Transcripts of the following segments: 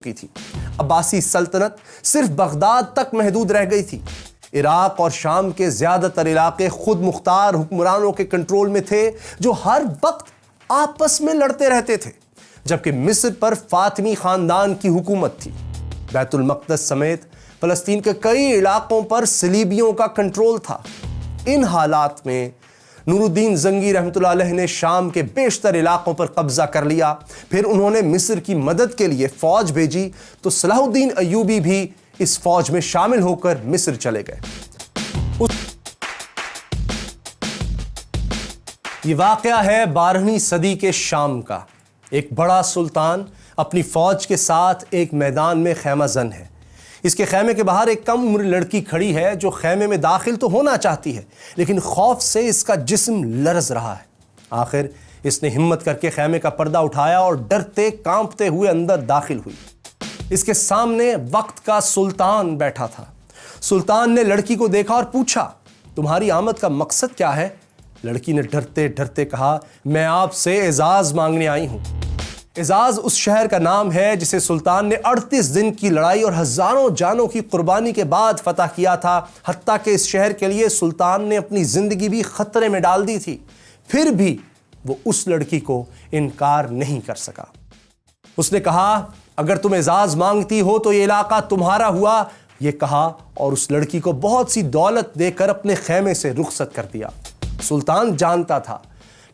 की थी। अब्बासी सल्तनत सिर्फ बगदाद तक महदूद रह गई थी। इराक और शाम के ज्यादातर इलाके खुद मुख्तार हुक्मरानों के कंट्रोल में थे जो हर वक्त आपस में लड़ते रहते थे, जबकि मिस्र पर फातिमी खानदान की हुकूमत थी। बैतुल मक़दस समेत फलस्तीन के कई इलाकों पर सलीबियों का कंट्रोल था। इन हालात में नूरुद्दीन जंगी रहमतुल्लाह अलैह ने शाम के बेशतर इलाकों पर कब्जा कर लिया। फिर उन्होंने मिस्र की मदद के लिए फौज भेजी तो सलाहुद्दीन अय्यूबी भी इस फौज में शामिल होकर मिस्र चले गए। ये वाकया है 12वीं सदी के शाम का। एक बड़ा सुल्तान अपनी फौज के साथ एक मैदान में खैमा जन है। इसके खैमे के बाहर एक कम उम्र लड़की खड़ी है जो खैमे में दाखिल तो होना चाहती है, लेकिन खौफ से इसका जिस्म लरज रहा है। आखिर इसने हिम्मत करके खैमे का पर्दा उठाया और डरते कांपते हुए अंदर दाखिल हुई। इसके सामने वक्त का सुल्तान बैठा था। सुल्तान ने लड़की को देखा और पूछा, तुम्हारी आमद का मकसद क्या है? लड़की ने डरते डरते कहा, मैं आपसे एजाज मांगने आई हूं। एजाज उस शहर का नाम है जिसे सुल्तान ने 38 दिन की लड़ाई और हजारों जानों की कुर्बानी के बाद फतह किया था। हत्ता कि इस शहर के लिए सुल्तान ने अपनी जिंदगी भी खतरे में डाल दी थी। फिर भी वो उस लड़की को इनकार नहीं कर सका। उसने कहा, अगर तुम एजाज मांगती हो तो ये इलाका तुम्हारा हुआ। ये कहा और उस लड़की को बहुत सी दौलत देकर अपने खैमे से रुखसत कर दिया। सुल्तान जानता था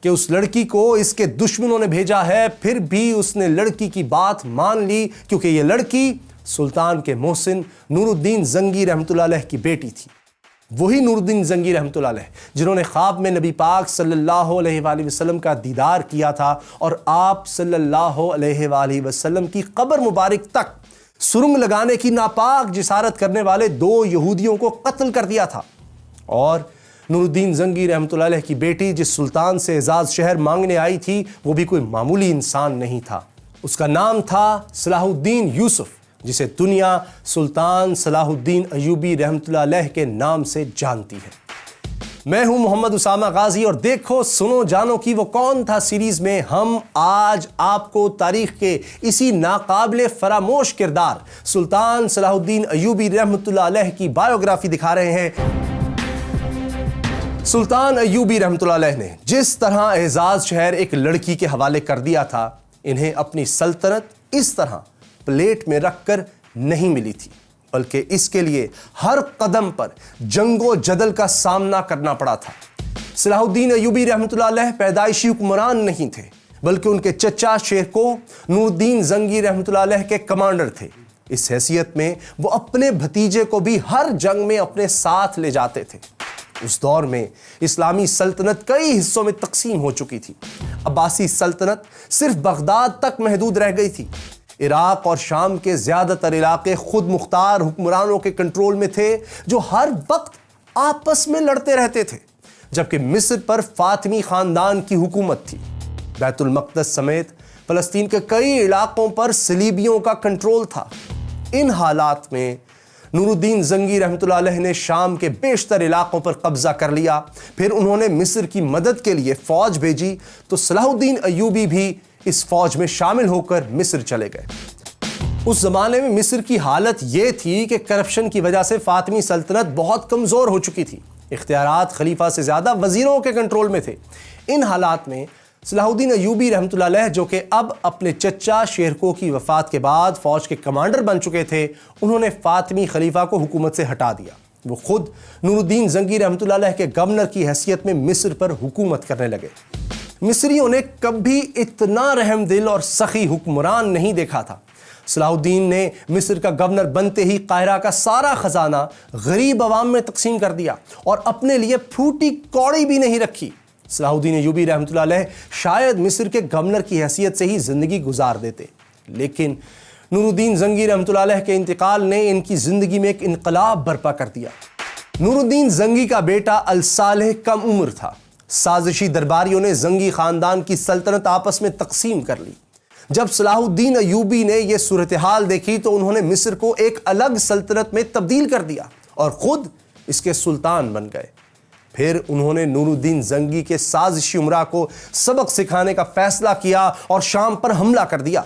कि उस लड़की को इसके दुश्मनों ने भेजा है, फिर भी उसने लड़की की बात मान ली, क्योंकि यह लड़की सुल्तान के मोहसिन नूरुद्दीन जंगी रहमतुल्लाह अलैह की बेटी थी। वही नूरुद्दीन जंगी रहमतुल्लाह अलैह जिन्होंने ख्वाब में नबी पाक सल्लल्लाहु अलैहि वसल्लम का दीदार किया था और आप सल्लल्लाहु अलैहि वसल्लम की कब्र मुबारक तक सुरंग लगाने की नापाक जिसारत करने वाले 2 यहूदियों को कत्ल कर दिया था। और नूरुद्दीन जंगी रहमतुल्लाह अलैह की बेटी जिस सुल्तान से एजाज शहर मांगने आई थी, वो भी कोई मामूली इंसान नहीं था। उसका नाम था सलाहुद्दीन यूसुफ, जिसे दुनिया सुल्तान सलाहुद्दीन अय्यूबी रहमतुल्लाह अलैह के नाम से जानती है। मैं हूं मोहम्मद उसामा गाजी और देखो सुनो जानो कि वो कौन था सीरीज में हम आज आपको तारीख के इसी नाकाबिले फरामोश किरदार सुल्तान सलाहुद्दीन अय्यूबी रहमतुल्लाह अलैह की बायोग्राफी दिखा रहे हैं। सुल्तान अय्यूबी रहमतुल्लाह अलैह ने जिस तरह एजाज शहर एक लड़की के हवाले कर दिया था, इन्हें अपनी सल्तनत इस तरह प्लेट में रखकर नहीं मिली थी, बल्कि इसके लिए हर कदम पर जंगो जदल का सामना करना पड़ा था। सलाहुद्दीन अय्यूबी रहमतुल्लाह अलैह पैदाइशी हुक्मरान नहीं थे, बल्कि उनके चचा शेरको नूरुद्दीन जंगी रहमतुल्लाह अलैह के कमांडर थे। इस हैसियत में वो अपने भतीजे को भी हर जंग में अपने साथ ले जाते थे। उस दौर में इस्लामी सल्तनत कई हिस्सों में तकसीम हो चुकी थी। अब्बासी सल्तनत सिर्फ बगदाद तक महदूद रह गई थी। इराक और शाम के ज्यादातर इलाके खुद मुख्तार हुक्मरानों के कंट्रोल में थे जो हर वक्त आपस में लड़ते रहते थे, जबकि मिस्र पर फातिमी खानदान की हुकूमत थी। बैतुल मक़दस समेत फलस्तीन के कई इलाकों पर सलीबियों का कंट्रोल था। इन हालात में नूरुद्दीन जंगी रहमतुल्लाह अलैह ने शाम के बेशतर इलाकों पर कब्जा कर लिया। फिर उन्होंने मिस्र की मदद के लिए फौज भेजी तो सलाहुद्दीन अय्यूबी भी इस फौज में शामिल होकर मिस्र चले गए। उस जमाने में मिस्र की हालत यह थी कि करप्शन की वजह से फातिमी सल्तनत बहुत कमजोर हो चुकी थी। इख्तियारात खलीफा से ज्यादा वजीरों के कंट्रोल में थे। इन हालात में सलाहुद्दीन अय्यूबी रहमतुल्लाह अलैह, जो कि अब अपने चचा शेरको की वफात के बाद फौज के कमांडर बन चुके थे, उन्होंने फातिमी खलीफा को हुकूमत से हटा दिया। वो खुद नूरुद्दीन जंगी रहमतुल्लाह अलैह के गवर्नर की हैसियत में मिस्र पर हुकूमत करने लगे। मिस्रियों ने कभी इतना रहमदिल और सखी हुक्मरान नहीं देखा था। सलाहुद्दीन ने मिस्र का गवर्नर बनते ही काहिरा का सारा खजाना गरीब अवाम में तकसीम कर दिया और अपने लिए फूटी कौड़ी भी नहीं रखी। सलाहुद्दीन अय्यूबी रहमतुल्लाह अलैह शायद मिस्र के गवर्नर की हैसियत से ही जिंदगी गुजार देते, लेकिन नूरुद्दीन जंगी रहमतुल्लाह अलैह के इंतकाल ने इनकी जिंदगी में एक इनकलाब बर्पा कर दिया। नूरुद्दीन जंगी का बेटा अल-सालेह कम उम्र था। साजिशी दरबारियों ने जंगी खानदान की सल्तनत आपस में तकसीम कर ली। जब सलाहुद्दीन अय्यूबी ने यह सूरत हाल देखी तो उन्होंने मिस्र को एक अलग सल्तनत में तब्दील कर दिया और खुद इसके सुल्तान बन गए। फिर उन्होंने नूरुद्दीन जंगी के साजिशी उमरा को सबक सिखाने का फैसला किया और शाम पर हमला कर दिया।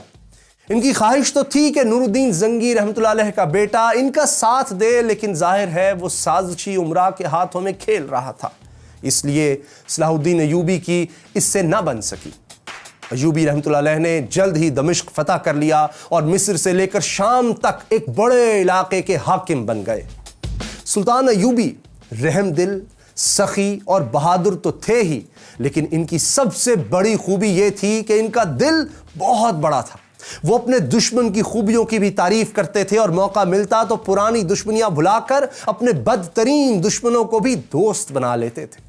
इनकी ख्वाहिश तो थी कि नूरुद्दीन जंगी रहमतुल्लाह अलैह का बेटा इनका साथ दे, लेकिन जाहिर है वो साजिशी उमरा के हाथों में खेल रहा था, इसलिए सलाहुद्दीन अय्यूबी की इससे ना बन सकी। अय्यूबी रहमतुल्लाह अलैह ने जल्द ही दमिश्क फतह कर लिया और मिस्र से लेकर शाम तक एक बड़े इलाके के हाकिम बन गए। सुल्तान अय्यूबी रहमदिल, सखी और बहादुर तो थे ही, लेकिन इनकी सबसे बड़ी खूबी यह थी कि इनका दिल बहुत बड़ा था। वो अपने दुश्मन की खूबियों की भी तारीफ करते थे और मौका मिलता तो पुरानी दुश्मनियां भुलाकर अपने बदतरीन दुश्मनों को भी दोस्त बना लेते थे।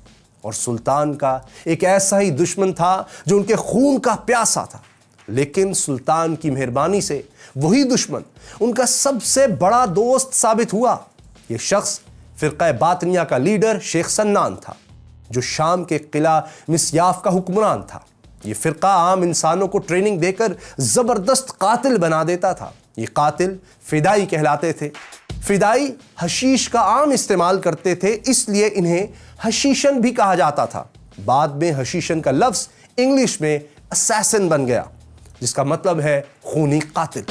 और सुल्तान का एक ऐसा ही दुश्मन था जो उनके खून का प्यासा था, लेकिन सुल्तान की मेहरबानी से वही दुश्मन उनका सबसे बड़ा दोस्त साबित हुआ। यह शख्स फिरका बातनिया का लीडर शेख सन्नान था, जो शाम के किला मिस्याफ का हुक्मरान था। यह फिरका आम इंसानों को ट्रेनिंग देकर जबरदस्त कातिल बना देता था। ये कातिल फिदाई कहलाते थे। फिदाई हशीश का आम इस्तेमाल करते थे, इसलिए इन्हें हशीशन भी कहा जाता था। बाद में हशीशन का लफ्ज इंग्लिश में असैसिन बन गया, जिसका मतलब है खूनी कातिल।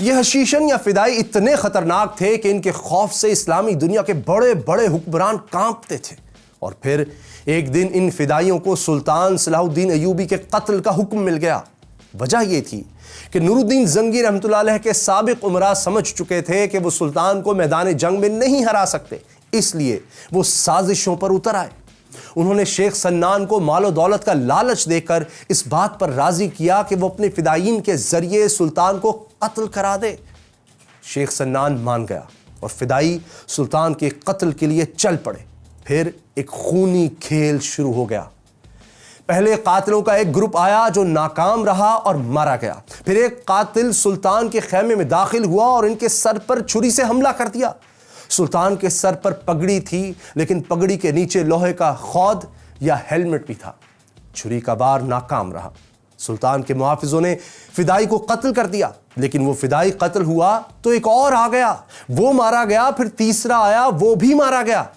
ये हशीशन या फिदाई इतने खतरनाक थे कि इनके खौफ से इस्लामी दुनिया के बड़े बड़े हुक्मरान कांपते थे। और फिर एक दिन इन फिदाइयों को सुल्तान सलाहुद्दीन अय्यूबी के कत्ल का हुक्म मिल गया। वजह यह थी कि नूरुद्दीन जंगी रहमतुल्लाह अलैह के साबिक उमरा समझ चुके थे कि वो सुल्तान को मैदान जंग में नहीं हरा सकते, इसलिए वो साजिशों पर उतर आए। उन्होंने शेख सन्नान को मालो दौलत का लालच देकर इस बात पर राजी किया कि वो अपने फिदायीन के जरिए सुल्तान को कत्ल करा दे। शेख सन्नान मान गया और फिदाई सुल्तान के कत्ल के लिए चल पड़े। फिर एक खूनी खेल शुरू हो गया। पहले कातिलों का एक ग्रुप आया जो नाकाम रहा और मारा गया। फिर एक कातिल सुल्तान के खेमे में दाखिल हुआ और इनके सर पर छुरी से हमला कर दिया। सुल्तान के सर पर पगड़ी थी, लेकिन पगड़ी के नीचे लोहे का खौद या हेलमेट भी था। छुरी का वार नाकाम रहा। सुल्तान के मुहाफिजों ने फिदाई को कत्ल कर दिया, लेकिन वो फिदाई कत्ल हुआ तो एक और आ गया, वो मारा गया। फिर तीसरा आया, वो भी मारा गया।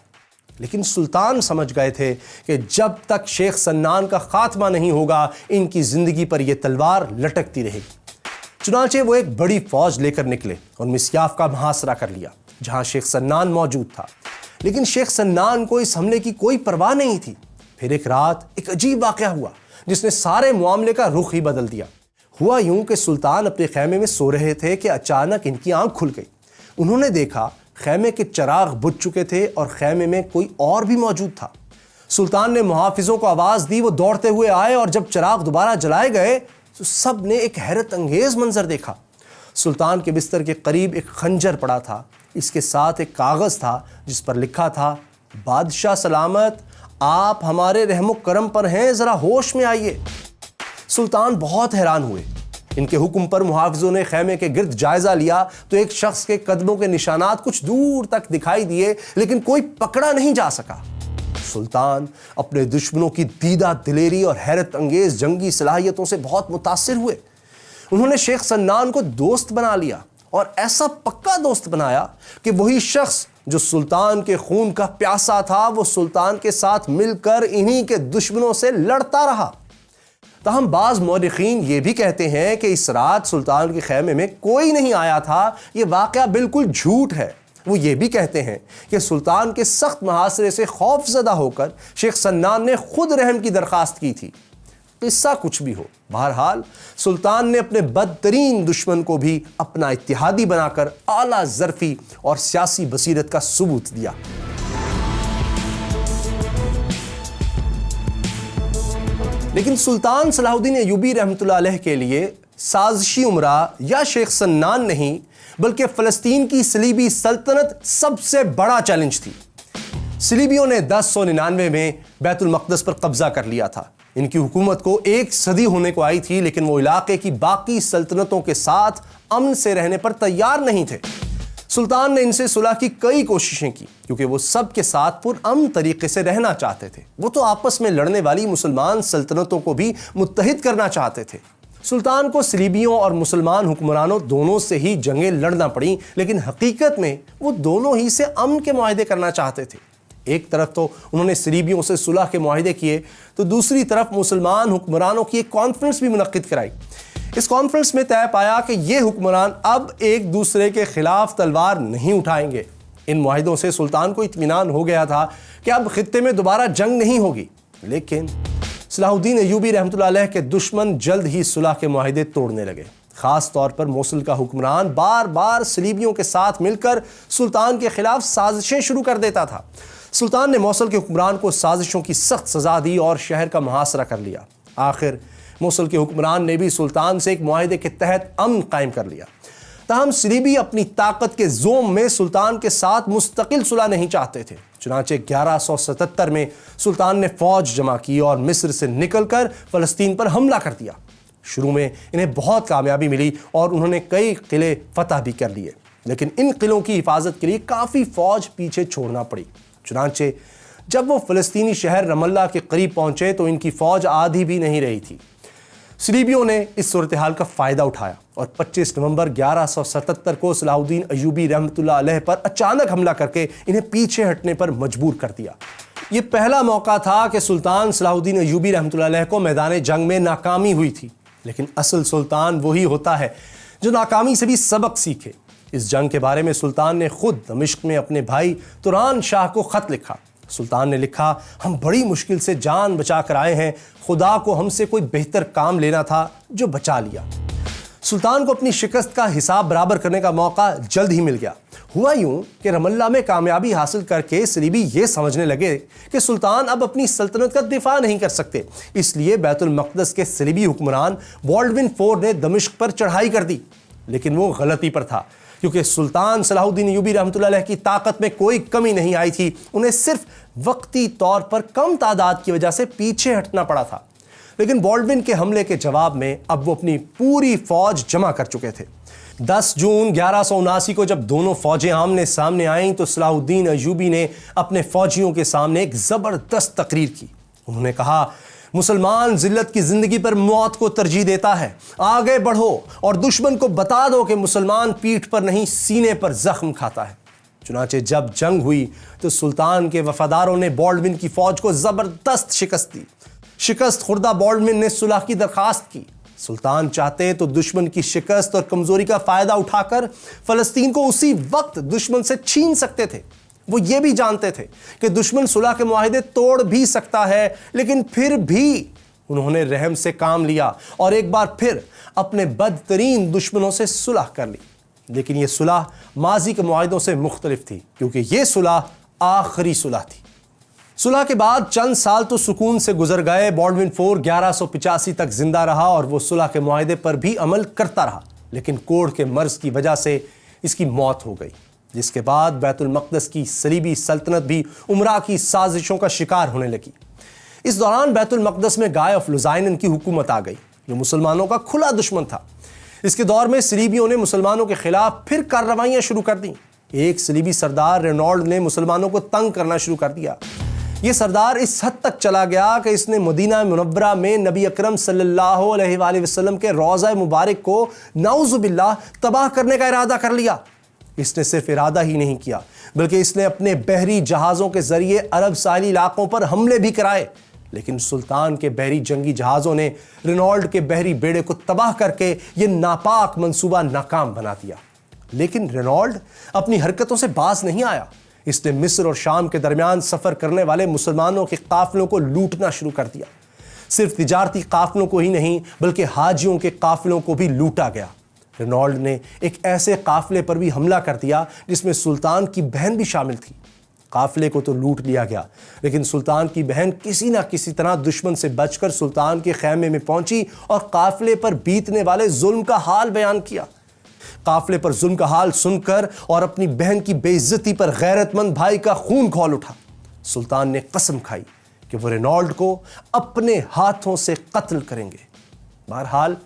लेकिन सुल्तान समझ गए थे कि जब तक शेख सन्नान का खात्मा नहीं होगा, इनकी जिंदगी पर यह तलवार लटकती रहेगी। चुनांचे वो एक बड़ी फौज लेकर निकले और मिस्याफ का मुहासरा कर लिया, जहां शेख सन्नान मौजूद था। लेकिन शेख सन्नान को इस हमले की कोई परवाह नहीं थी। फिर एक रात एक अजीब वाकया हुआ, जिसने सारे मामले का रुख ही बदल दिया। हुआ यूं कि सुल्तान अपने खेमे में सो रहे थे कि अचानक इनकी आंख खुल गई। उन्होंने देखा खेमे के चिराग बुझ चुके थे और खेमे में कोई और भी मौजूद था। सुल्तान ने मुहाफिजों को आवाज दी, वो दौड़ते हुए आए और जब चिराग दोबारा जलाए गए तो सब ने एक हैरत अंगेज मंजर देखा। सुल्तान के बिस्तर के करीब एक खंजर पड़ा था। इसके साथ एक कागज था जिस पर लिखा था, बादशाह सलामत, आप हमारे रहमो करम पर हैं, जरा होश में आइए। सुल्तान बहुत हैरान हुए। इनके हुक्म पर मुहाफिजों ने खेमे के गिर्द जायजा लिया तो एक शख्स के कदमों के निशानात कुछ दूर तक दिखाई दिए, लेकिन कोई पकड़ा नहीं जा सका। सुल्तान अपने दुश्मनों की दीदा दिलेरी और हैरत अंगेज जंगी सलाहियतों से बहुत मुतासिर हुए। उन्होंने शेख सन्नान को दोस्त बना लिया और ऐसा पक्का दोस्त बनाया कि वही शख्स जो सुल्तान के खून का प्यासा था, वो सुल्तान के साथ मिलकर इन्हीं के दुश्मनों से लड़ता रहा। ताहम बाज मौरिखीन ये भी कहते हैं कि इस रात सुल्तान के खेमे में कोई नहीं आया था। ये वाकया बिल्कुल झूठ है। वो ये भी कहते हैं कि सुल्तान के सख्त मुहासरे से खौफजदा होकर शेख सन्नान ने खुद रहम की दरखास्त की थी। किस्सा कुछ भी हो, बहरहाल सुल्तान ने अपने बदतरीन दुश्मन को भी अपना इत्तिहादी बनाकर आला ज़र्फी और सियासी बसीरत का सबूत दिया। लेकिन सुल्तान सलाहुद्दीन अय्यूबी रहमतुल्लाह अलैह के लिए साजिशी उमरा या शेख सन्नान नहीं, बल्कि फ़लस्तीन की सलीबी सल्तनत सबसे बड़ा चैलेंज थी। सलीबियों ने 1099 में बैतुल मक़दस पर कब्जा कर लिया था। इनकी हुकूमत को एक सदी होने को आई थी, लेकिन वो इलाके की बाकी सल्तनतों के साथ अमन से रहने पर तैयार नहीं थे। सुल्तान ने इनसे सुलह की कई कोशिशें की, क्योंकि वो सब के साथ पुरअमन तरीके से रहना चाहते थे। वो तो आपस में लड़ने वाली मुसलमान सल्तनतों को भी मुत्तहिद करना चाहते थे। सुल्तान को सलीबियों और मुसलमान हुक्मरानों दोनों से ही जंगें लड़ना पड़ी, लेकिन हकीकत में वो दोनों ही से अमन के मुआहदे करना चाहते थे। एक तरफ तो उन्होंने सलीबियों से सुलह के मुआहदे किए, तो दूसरी तरफ मुसलमान हुक्मरानों की एक कॉन्फ्रेंस भी मुनक्किद कराई। इस कॉन्फ्रेंस में तय पाया कि ये हुक्मरान अब एक दूसरे के खिलाफ तलवार नहीं उठाएंगे। इन मुआहिदों से सुल्तान को इत्मीनान हो गया था कि अब खित्ते में दोबारा जंग नहीं होगी। लेकिन सलाहुद्दीन अय्यूबी रहमतुल्लाह अलैह के दुश्मन जल्द ही सुलह के मुआहिदे तोड़ने लगे। खास तौर पर मोसुल का हुक्मरान बार बार सलीबियों के साथ मिलकर सुल्तान के खिलाफ साजिशें शुरू कर देता था। सुल्तान ने मोसुल के हुक्मरान को साजिशों की सख्त सजा दी और शहर का मुहासरा कर लिया। आखिर मोसुल के हुक्मरान ने भी सुल्तान से एक मुआहिदे के तहत अमन कायम कर लिया। ताहम सलीबी अपनी ताकत के जोम में सुल्तान के साथ मुस्तकिल सुलह नहीं चाहते थे। चुनांचे 1177 में सुल्तान ने फौज जमा की और मिस्र से निकलकर फलस्तीन पर हमला कर दिया। शुरू में इन्हें बहुत कामयाबी मिली और उन्होंने कई किले फतह भी कर लिए, लेकिन इन किलों की हिफाजत के लिए काफ़ी फौज पीछे छोड़ना पड़ी। चुनांचे जब वो फ़लस्तीनी शहर रमल्ला के करीब पहुंचे तो इनकी फौज आधी भी नहीं रही थी। सलीबियों ने इस सूरत हाल का फ़ायदा उठाया और 25 नवंबर 1177 को सलाहुद्दीन अय्यूबी रहमतुल्लाह अलैह पर अचानक हमला करके इन्हें पीछे हटने पर मजबूर कर दिया। ये पहला मौका था कि सुल्तान सलाहुद्दीन अय्यूबी रहमतुल्लाह अलैह को मैदान जंग में नाकामी हुई थी, लेकिन असल सुल्तान वही होता है जो नाकामी से भी सबक सीखे। इस जंग के बारे में सुल्तान ने खुद दमिश्क में अपने भाई तुरान शाह को ख़त लिखा। सुल्तान ने लिखा, हम बड़ी मुश्किल से जान बचा कर आए हैं, खुदा को हमसे कोई बेहतर काम लेना था जो बचा लिया। सुल्तान को अपनी शिकस्त का हिसाब बराबर करने का मौका जल्द ही मिल गया। हुआ यूं कि रमल्ला में कामयाबी हासिल करके सलीबी ये समझने लगे कि सुल्तान अब अपनी सल्तनत का दिफा नहीं कर सकते, इसलिए बैतुल मक़दस के सलीबी हुक्मरान बॉल्डविन IV ने दमिश्क पर चढ़ाई कर दी। लेकिन वो गलती पर था, क्योंकि सुल्तान सलाहुद्दीन अय्यूबी रहमतुल्लाह अलैह की ताकत में कोई कमी नहीं आई थी। उन्हें सिर्फ वक्ती तौर पर कम तादाद की वजह से पीछे हटना पड़ा था। लेकिन बॉल्डविन के हमले के जवाब में अब वो अपनी पूरी फौज जमा कर चुके थे। 10 जून 1179 को जब दोनों फौजें आमने सामने आईं तो सलाहुद्दीन अय्यूबी ने अपने फौजियों के सामने एक ज़बरदस्त तकरीर की। उन्होंने कहा, मुसलमान जिल्लत की जिंदगी पर मौत को तरजीह देता है। आगे बढ़ो और दुश्मन को बता दो कि मुसलमान पीठ पर नहीं सीने पर जख्म खाता है। चुनांचे जब जंग हुई तो सुल्तान के वफादारों ने बॉल्डविन की फौज को जबरदस्त शिकस्त दी। शिकस्त खुर्दा बॉल्डविन ने सुलह की दरखास्त की। सुल्तान चाहते तो दुश्मन की शिकस्त और कमजोरी का फायदा उठाकर फलस्तीन को उसी वक्त दुश्मन से छीन सकते थे। वो ये भी जानते थे कि दुश्मन सुलह के मुआहिदे तोड़ भी सकता है, लेकिन फिर भी उन्होंने रहम से काम लिया और एक बार फिर अपने बदतरीन दुश्मनों से सुलह कर ली। लेकिन यह सुलह माजी के मुआहिदों से मुख्तलिफ थी, क्योंकि यह सुलह आखिरी सुलह थी। सुलह के बाद चंद साल तो सुकून से गुजर गए। बॉल्डविन IV 1185 तक जिंदा रहा और वो सुलह के मुआहिदे पर भी अमल करता रहा, लेकिन कोढ़ के मर्ज की वजह से इसकी मौत हो गई, जिसके बाद बैतुल मक़दस की सलीबी सल्तनत भी उमरा की साजिशों का शिकार होने लगी। इस दौरान बैतुल मक़दस में गाय ऑफ लुज़ाइनन की हुकूमत आ गई, जो मुसलमानों का खुला दुश्मन था। इसके दौर में सलीबियों ने मुसलमानों के खिलाफ फिर कार्रवाइयाँ शुरू कर दी। एक सलीबी सरदार रेनॉल्ड ने मुसलमानों को तंग करना शुरू कर दिया। ये सरदार इस हद तक चला गया कि इसने मदीना मुनव्वरा में नबी अकरम सल्लल्लाहु अलैहि वसल्लम के रोज़ा मुबारक को नाउज़ुबिल्लाह तबाह करने का इरादा कर लिया। इसने सिर्फ इरादा ही नहीं किया, बल्कि इसने अपने बहरी जहाज़ों के जरिए अरब साहिली इलाकों पर हमले भी कराए। लेकिन सुल्तान के बहरी जंगी जहाज़ों ने रेनॉल्ड के बहरी बेड़े को तबाह करके ये नापाक मंसूबा नाकाम बना दिया। लेकिन रेनॉल्ड अपनी हरकतों से बाज नहीं आया। इसने मिस्र और शाम के दरमियान सफ़र करने वाले मुसलमानों के काफिलों को लूटना शुरू कर दिया। सिर्फ तिजारती काफिलों को ही नहीं, बल्कि हाजियों के काफिलों को भी लूटा गया। रेनॉल्ड ने एक ऐसे काफिले पर भी हमला कर दिया जिसमें सुल्तान की बहन भी शामिल थी। काफिले को तो लूट लिया गया, लेकिन सुल्तान की बहन किसी ना किसी तरह दुश्मन से बचकर सुल्तान के खैमे में पहुंची और काफिले पर बीतने वाले जुल्म का हाल बयान किया। काफिले पर जुल्म का हाल सुनकर और अपनी बहन की बेइज्जती पर गैरतमंद भाई का खून खौल उठा। सुल्तान ने कसम खाई कि वो रेनॉल्ड को अपने हाथों से कत्ल करेंगे। बहरहाल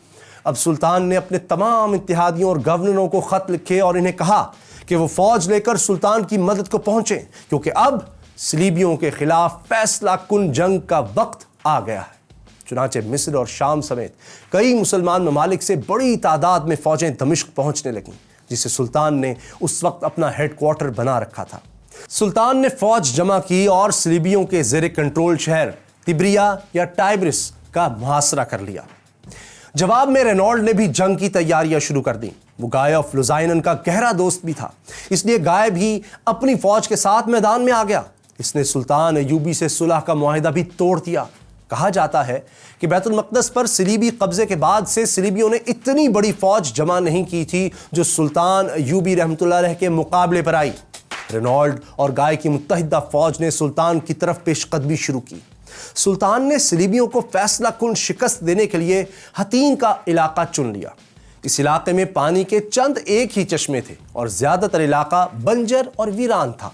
अब सुल्तान ने अपने तमाम इत्तेहादियों और गवर्नरों को खत लिखे और इन्हें कहा कि वो फौज लेकर सुल्तान की मदद को पहुंचे, क्योंकि अब सलीबियों के खिलाफ फैसला कुन जंग का वक्त आ गया है। चुनांचे मिस्र और शाम समेत कई मुसलमान ममालिक से बड़ी तादाद में फौजें दमिश्क पहुंचने लगीं, जिसे सुल्तान ने उस वक्त अपना हेडक्वार्टर बना रखा था। सुल्तान ने फौज जमा की और सलीबियों के ज़ेरे कंट्रोल शहर तिब्रिया या टाइब्रिस का मुहासरा कर लिया। जवाब में रेनॉल्ड ने भी जंग की तैयारियां शुरू कर दी। वो गाय ऑफ लुजाइनन का गहरा दोस्त भी था, इसलिए गाय भी अपनी फौज के साथ मैदान में आ गया। इसने सुल्तान अय्यूबी से सुलह का मुआहिदा भी तोड़ दिया। कहा जाता है कि बैतुल मक़दस पर सलीबी कब्जे के बाद से सलीबियों ने इतनी बड़ी फौज जमा नहीं की थी जो सुल्तान अय्यूबी रहमतुल्लाह अलैह के मुकाबले पर आई। रेनॉल्ड और गाय की मुत्तहिदा फौज ने सुल्तान की तरफ पेशकदमी शुरू की। सुल्तान ने सलीबियों को फैसला कुन शिकस्त देने के लिए हतीन का इलाका चुन लिया। इस इलाके में पानी के चंद एक ही चश्मे थे और ज्यादातर इलाका बंजर और वीरान था।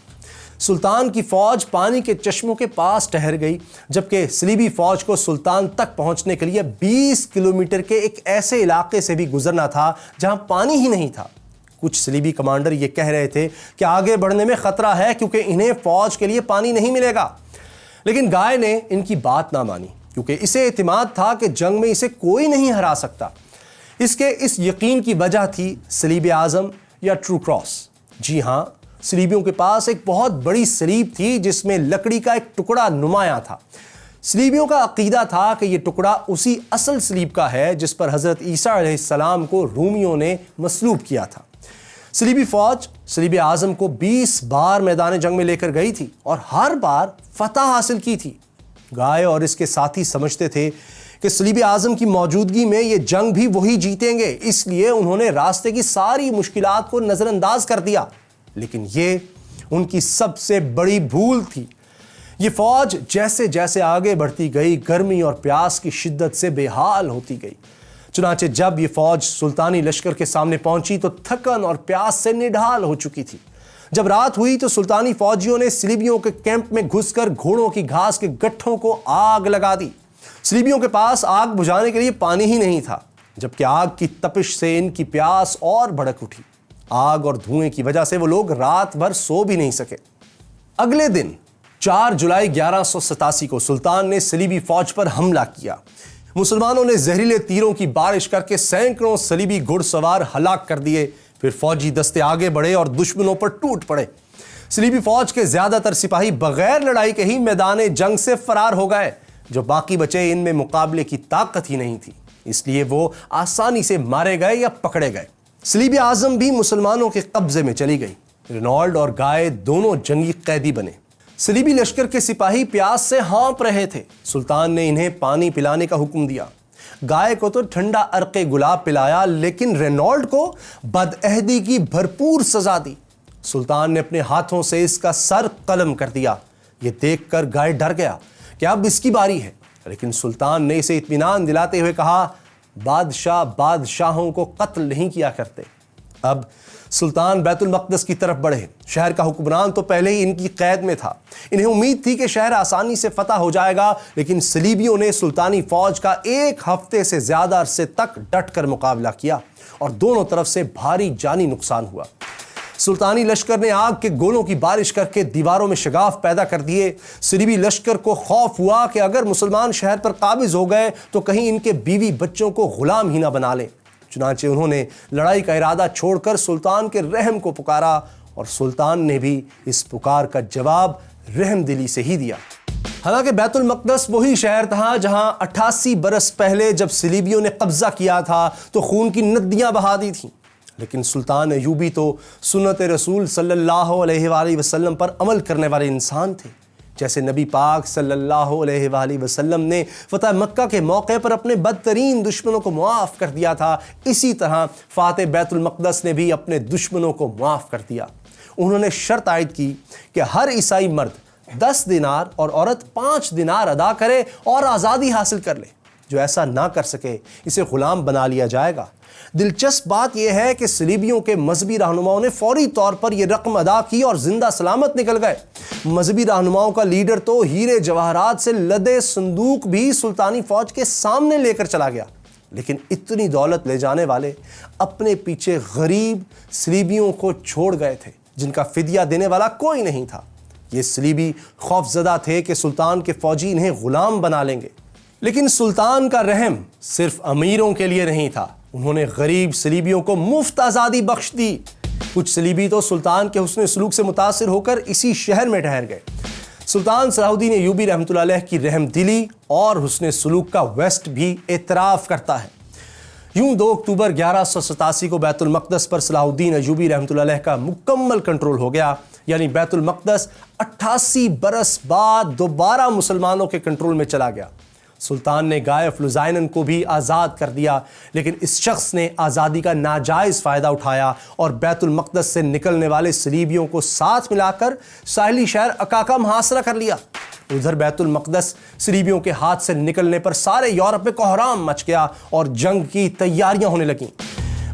सुल्तान की फौज पानी के चश्मों के पास ठहर गई, जबकि सलीबी फौज को सुल्तान तक पहुंचने के लिए 20 किलोमीटर के एक ऐसे इलाके से भी गुजरना था जहां पानी ही नहीं था। कुछ सलीबी कमांडर ये कह रहे थे कि आगे बढ़ने में खतरा है क्योंकि इन्हें फौज के लिए पानी नहीं मिलेगा, लेकिन गाय ने इनकी बात ना मानी क्योंकि इसे इत्मीनान था कि जंग में इसे कोई नहीं हरा सकता। इसके इस यकीन की वजह थी सलीब आज़म या ट्रू क्रॉस। जी हां, सलीबियों के पास एक बहुत बड़ी सलीब थी जिसमें लकड़ी का एक टुकड़ा नुमाया था। सलीबियों का अकीदा था कि यह टुकड़ा उसी असल सलीब का है जिस पर हज़रत ईसा अलैहिस्सलाम को रूमियों ने मसलूब किया था। सलीबी फौज सलीब आज़म को 20 बार मैदान जंग में लेकर गई थी और हर बार फतह हासिल की थी। गाय और इसके साथी समझते थे कि सलीब आज़म की मौजूदगी में ये जंग भी वही जीतेंगे, इसलिए उन्होंने रास्ते की सारी मुश्किलात को नज़रअंदाज कर दिया। लेकिन ये उनकी सबसे बड़ी भूल थी। ये फौज जैसे जैसे आगे बढ़ती गई, गर्मी और प्यास की शिद्दत से बेहाल होती गई। चुनाचे जब ये फौज सुल्तानी लश्कर के सामने पहुंची तो थकन और प्यास से निढाल हो चुकी थी। जब रात हुई तो सुल्तानी फौजियों ने सलीबियों के कैंप में घुसकर घोड़ों की घास के गट्ठों को आग लगा दी। सलीबियों के पास आग बुझाने के लिए पानी ही नहीं था, जबकि आग की तपिश से इनकी प्यास और भड़क उठी। आग और धुएं की वजह से वो लोग रात भर सो भी नहीं सके। अगले दिन 4 जुलाई 1187 को सुल्तान ने सलीबी फौज पर हमला किया। मुसलमानों ने जहरीले तीरों की बारिश करके सैकड़ों सलीबी घुड़सवार हलाक कर दिए। फिर फौजी दस्ते आगे बढ़े और दुश्मनों पर टूट पड़े। सलीबी फौज के ज्यादातर सिपाही बगैर लड़ाई के ही मैदान जंग से फरार हो गए। जो बाकी बचे, इनमें मुकाबले की ताकत ही नहीं थी, इसलिए वो आसानी से मारे गए या पकड़े गए। सलीब आज़म भी मुसलमानों के कब्जे में चली गई। रेनॉल्ड और गाय दोनों जंगी कैदी बने। सलीबी लश्कर के सिपाही प्यास से हाँप रहे थे। सुल्तान ने इन्हें पानी पिलाने का हुक्म दिया। गाय को तो ठंडा अर्क़े गुलाब पिलाया, लेकिन रेनॉल्ड को बदअहदी की भरपूर सजा दी। सुल्तान ने अपने हाथों से इसका सर कलम कर दिया। यह देखकर गाय डर गया कि अब इसकी बारी है, लेकिन सुल्तान ने इसे इत्मीनान दिलाते हुए कहा, बादशाह बादशाहों को कत्ल नहीं किया करते। अब सुल्तान बैतुल मक़दस की तरफ बढ़े। शहर का हुक्मरान तो पहले ही इनकी कैद में था। इन्हें उम्मीद थी कि शहर आसानी से फतह हो जाएगा, लेकिन सलीबियों ने सुल्तानी फौज का 1 हफ्ते से ज्यादा अरसे तक डट कर मुकाबला किया और दोनों तरफ से भारी जानी नुकसान हुआ। सुल्तानी लश्कर ने आग के गोलों की बारिश करके दीवारों में शगाफ पैदा कर दिए। सलीबी लश्कर को खौफ हुआ कि अगर मुसलमान शहर पर काबिज हो गए तो कहीं इनके बीवी बच्चों को गुलाम ही ना बना लें। चुनांचे उन्होंने लड़ाई का इरादा छोड़कर सुल्तान के रहम को पुकारा और सुल्तान ने भी इस पुकार का जवाब रहमदिली से ही दिया। हालांकि बैतुल मक़दस वही शहर था जहां 88 बरस पहले जब सलीबियों ने कब्जा किया था तो खून की नदियां बहा दी थीं, लेकिन सुल्तान अय्यूबी तो सुन्नत रसूल सल्लल्लाहु अलैहि वसल्लम पर अमल करने वाले इंसान थे। जैसे नबी पाक सल्लल्लाहु अलैहि वसल्लम ने फतह मक्का के मौके पर अपने बदतरीन दुश्मनों को मुआफ़ कर दिया था, इसी तरह फातिह बैतुल मक़दस ने भी अपने दुश्मनों को मुआफ़ कर दिया। उन्होंने शर्त आयद की कि हर ईसाई मर्द 10 दिनार और औरत 5 दिनार अदा करे और आज़ादी हासिल कर ले। जो ऐसा ना कर सके इसे गुलाम बना लिया जाएगा। दिलचस्प बात यह है कि सलीबियों के मजहबी रहनुमाओं ने फौरी तौर पर यह रकम अदा की और जिंदा सलामत निकल गए। मजहबी रहनुमाओं का लीडर तो हीरे जवाहरात से लदे संदूक भी सुल्तानी फौज के सामने लेकर चला गया, लेकिन इतनी दौलत ले जाने वाले अपने पीछे गरीब सलीबियों को छोड़ गए थे जिनका फिदिया देने वाला कोई नहीं था। ये सलीबी खौफजदा थे कि सुल्तान के फौजी इन्हें गुलाम बना लेंगे, लेकिन सुल्तान का रहम सिर्फ अमीरों के लिए नहीं था। उन्होंने गरीब सलीबियों को मुफ्त आज़ादी बख्श दी। कुछ सलीबी तो सुल्तान के हुस्न सलूक से मुतासिर होकर इसी शहर में ठहर गए। सुल्तान सलाहुद्दीन अय्यूबी रहमतुल्लाह अलैह की रहम दिली और हुस्न सलूक का वेस्ट भी एतराफ़ करता है। यूं 2 अक्टूबर 1187 को बैतुल मक़दस पर सलाहुद्दीन अय्यूबी रहमतुल्लाह अलैह का मुकम्मल कंट्रोल हो गया। यानी बैतुल मक़दस 88 बरस बाद दोबारा मुसलमानों के कंट्रोल में चला गया। सुल्तान ने गायफ लुज़ाइनन को भी आज़ाद कर दिया, लेकिन इस शख्स ने आज़ादी का नाजायज़ फ़ायदा उठाया और बैतुल मक़दस से निकलने वाले सलीबियों को साथ मिलाकर साहिली शहर अक्का का मुहासरा कर लिया। उधर बैतुल मक़दस सलीबियों के हाथ से निकलने पर सारे यूरोप में कोहराम मच गया और जंग की तैयारियां होने लगीं।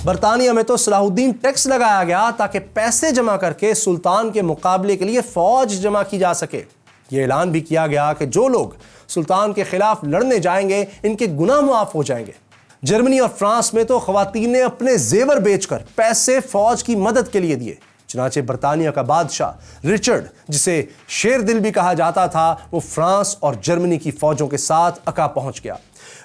बरतानिया में तो सलाहुद्दीन टैक्स लगाया गया ताकि पैसे जमा करके सुल्तान के मुकाबले के लिए फ़ौज जमा की जा सके। ये ऐलान भी किया गया कि जो लोग सुल्तान के खिलाफ लड़ने जाएंगे इनके गुनाह मुआफ हो जाएंगे। जर्मनी और फ्रांस में तो ख़वातीन ने अपने जेवर बेचकर पैसे फ़ौज की मदद के लिए दिए। चुनांचे बरतानिया का बादशाह रिचर्ड, जिसे शेर दिल भी कहा जाता था, वो फ्रांस और जर्मनी की फ़ौजों के साथ अक्का पहुंच गया।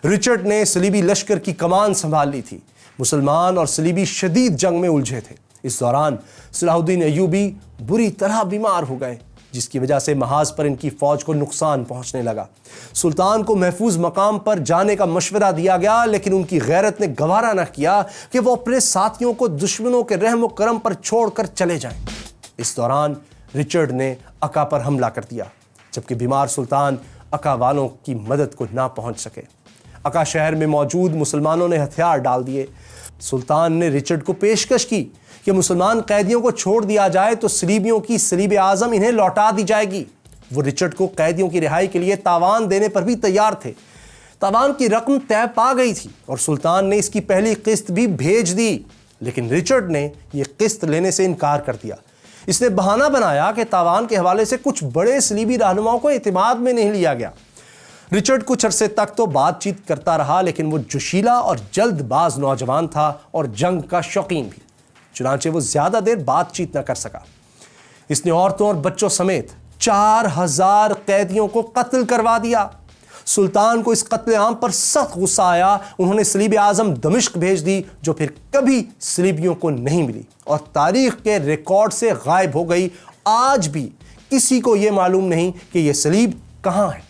रिचर्ड ने सलीबी लश्कर की कमान संभाल ली थी। मुसलमान और सलीबी शदीद जंग में उलझे थे। इस दौरान सलाहुद्दीन अय्यूबी बुरी तरह बीमार हो गए, जिसकी वजह से महाज पर इनकी फ़ौज को नुकसान पहुंचने लगा। सुल्तान को महफूज मकाम पर जाने का मशवरा दिया गया, लेकिन उनकी गैरत ने गवारा न किया कि वो अपने साथियों को दुश्मनों के रहम व करम पर छोड़कर चले जाएं। इस दौरान रिचर्ड ने अक्का पर हमला कर दिया, जबकि बीमार सुल्तान अक्का वालों की मदद को ना पहुंच सके। अक्का शहर में मौजूद मुसलमानों ने हथियार डाल दिए। सुल्तान ने रिचर्ड को पेशकश की कि मुसलमान कैदियों को छोड़ दिया जाए तो सलीबियों की सलीब आज़म इन्हें लौटा दी जाएगी। वो रिचर्ड को कैदियों की रिहाई के लिए तावान देने पर भी तैयार थे। तावान की रकम तय पा गई थी और सुल्तान ने इसकी पहली किस्त भी भेज दी, लेकिन रिचर्ड ने यह किस्त लेने से इनकार कर दिया। इसने बहाना बनाया कि तावान के हवाले से कुछ बड़े सलीबी रहनुमाओं को एतमाद में नहीं लिया गया। रिचर्ड कुछ अरसे तक तो बातचीत करता रहा, लेकिन वो जोशीला और जल्दबाज नौजवान था और जंग का शौकीन भी। चुनांचे वो ज्यादा देर बातचीत न कर सका। इसने औरतों और बच्चों समेत 4000 कैदियों को कत्ल करवा दिया। सुल्तान को इस कत्लेआम पर सख्त गुस्सा आया। उन्होंने सलीब आज़म दमिश्क भेज दी, जो फिर कभी सलीबियों को नहीं मिली और तारीख के रिकॉर्ड से गायब हो गई। आज भी किसी को यह मालूम नहीं कि यह सलीब कहां है।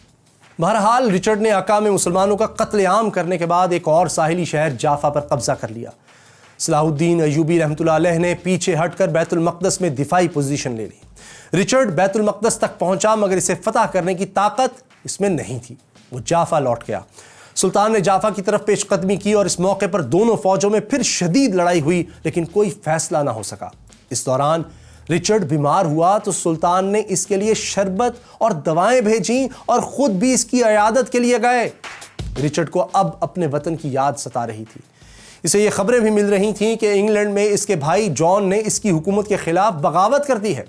बहरहाल रिचर्ड ने अक्का में मुसलमानों का कत्लेआम करने के बाद एक और साहिली शहर जाफा पर कब्जा कर लिया। सलाहुद्दीन अय्यूबी रहमतुल्लाह अलैह ने पीछे हटकर बैतुल मक़दस में दिफाई पोजीशन ले ली। रिचर्ड बैतुल मक़दस तक पहुंचा, मगर इसे फतह करने की ताकत इसमें नहीं थी। वो जाफा लौट गया। सुल्तान ने जाफा की तरफ पेशकदमी की और इस मौके पर दोनों फौजों में फिर शदीद लड़ाई हुई, लेकिन कोई फैसला ना हो सका। इस दौरान रिचर्ड बीमार हुआ तो सुल्तान ने इसके लिए शरबत और दवाएं भेजी और खुद भी इसकी इयादत के लिए गए। रिचर्ड को अब अपने वतन की याद सता रही थी। इसे ये खबरें भी मिल रही थीं कि इंग्लैंड में इसके भाई जॉन ने इसकी हुकूमत के खिलाफ बगावत कर दी है।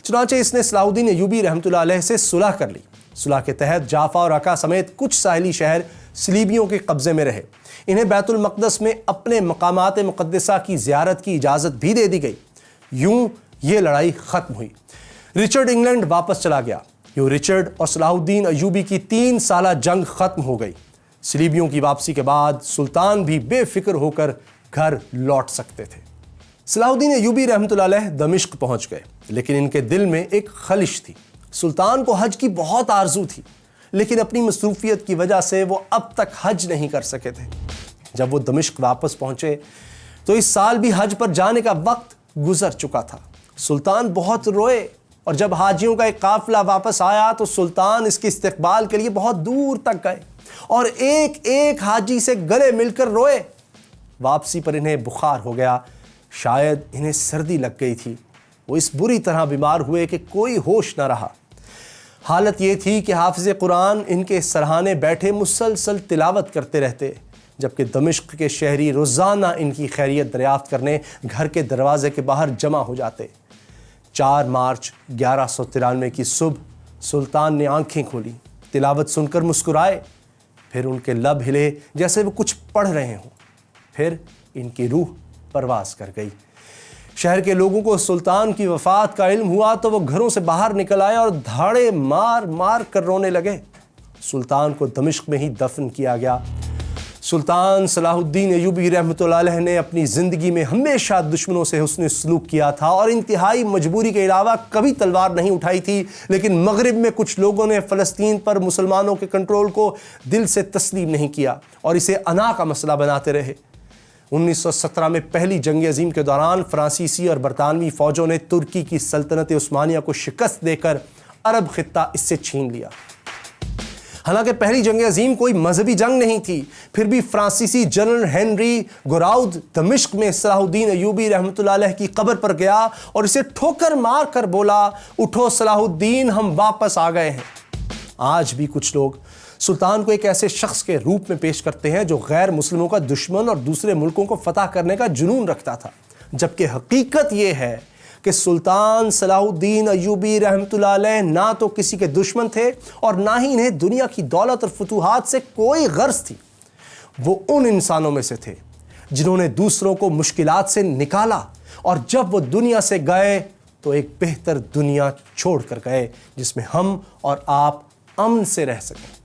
चुनांचे इसने सलाहुद्दीन अय्यूबी रहमतुल्लाह अलैह से सुलह कर ली। सुलह के तहत जाफा और अक्का समेत कुछ साहिली शहर सलीबियों के कब्जे में रहे। इन्हें बैतुल मक़दस में अपने मकामात मुक़द्दसा की ज़ियारत की इजाज़त भी दे दी गई। यूं ये लड़ाई ख़त्म हुई। रिचर्ड इंग्लैंड वापस चला गया। यूं रिचर्ड और सलाहुद्दीन अय्यूबी की 3 साला जंग ख़त्म हो गई। सलीबियों की वापसी के बाद सुल्तान भी बेफिक्र होकर घर लौट सकते थे। सलाहुद्दीन अय्यूबी रहमतुल्लाह अलैह दमिश्क पहुंच गए, लेकिन इनके दिल में एक खलिश थी। सुल्तान को हज की बहुत आरजू थी, लेकिन अपनी मसरूफियत की वजह से वो अब तक हज नहीं कर सके थे। जब वो दमिश्क वापस पहुंचे तो इस साल भी हज पर जाने का वक्त गुजर चुका था। सुल्तान बहुत रोए और जब हाजियों का एक काफिला वापस आया तो सुल्तान इसके इस्तकबाल के लिए बहुत दूर तक गए और एक एक हाजी से गले मिलकर रोए। वापसी पर इन्हें बुखार हो गया, शायद इन्हें सर्दी लग गई थी। वो इस बुरी तरह बीमार हुए कि कोई होश न रहा। हालत ये थी कि हाफिज़ कुरान इनके सरहाने बैठे मुसलसल तिलावत करते रहते, जबकि दमिश्क के शहरी रोज़ाना इनकी खैरियत दरियाफ्त करने घर के दरवाजे के बाहर जमा हो जाते। 4 मार्च 1193 की सुबह सुल्तान ने आंखें खोली, तिलावत सुनकर मुस्कुराए, फिर उनके लब हिले जैसे वो कुछ पढ़ रहे हों। फिर इनकी रूह परवास कर गई। शहर के लोगों को सुल्तान की वफ़ात का इल्म हुआ तो वो घरों से बाहर निकल आए और धाड़े मार मार कर रोने लगे। सुल्तान को दमिश्क में ही दफन किया गया। सुल्तान सलाहुद्दीन अय्यूबी रहमतुल्लाह अलैह ने अपनी ज़िंदगी में हमेशा दुश्मनों से हुस्न सलूक किया था और इंतहाई मजबूरी के अलावा कभी तलवार नहीं उठाई थी। लेकिन मगरिब में कुछ लोगों ने फ़लस्तीन पर मुसलमानों के कंट्रोल को दिल से तस्लीम नहीं किया और इसे अना का मसला बनाते रहे। 1917 में पहली जंग अजीम के दौरान फ्रांसीसी और बरतानवी फौजों ने तुर्की की सल्तनत उस्मानिया को शिकस्त देकर अरब खित्ता इससे छीन लिया। हालांकि पहली जंग अजीम कोई मजहबी जंग नहीं थी, फिर भी फ्रांसीसी जनरल हेनरी गोराउद दमिश्क में सलाहुद्दीन अयूबी रहमतुल्लाह अलैह की कब्र पर गया और इसे ठोकर मार कर बोला, उठो सलाहुद्दीन, हम वापस आ गए हैं। आज भी कुछ लोग सुल्तान को एक ऐसे शख्स के रूप में पेश करते हैं जो गैर मुस्लिमों का दुश्मन और दूसरे मुल्कों को फतह करने का जुनून रखता था, जबकि हकीकत यह है कि सुल्तान सलाहुद्दीन अयूबी रहमतुल्लाह अलैह ना तो किसी के दुश्मन थे और ना ही इन्हें दुनिया की दौलत और फतूहात से कोई गर्ज थी। वो उन इंसानों में से थे जिन्होंने दूसरों को मुश्किलात से निकाला और जब वो दुनिया से गए तो एक बेहतर दुनिया छोड़ कर गए जिसमें हम और आप अमन से रह सकें।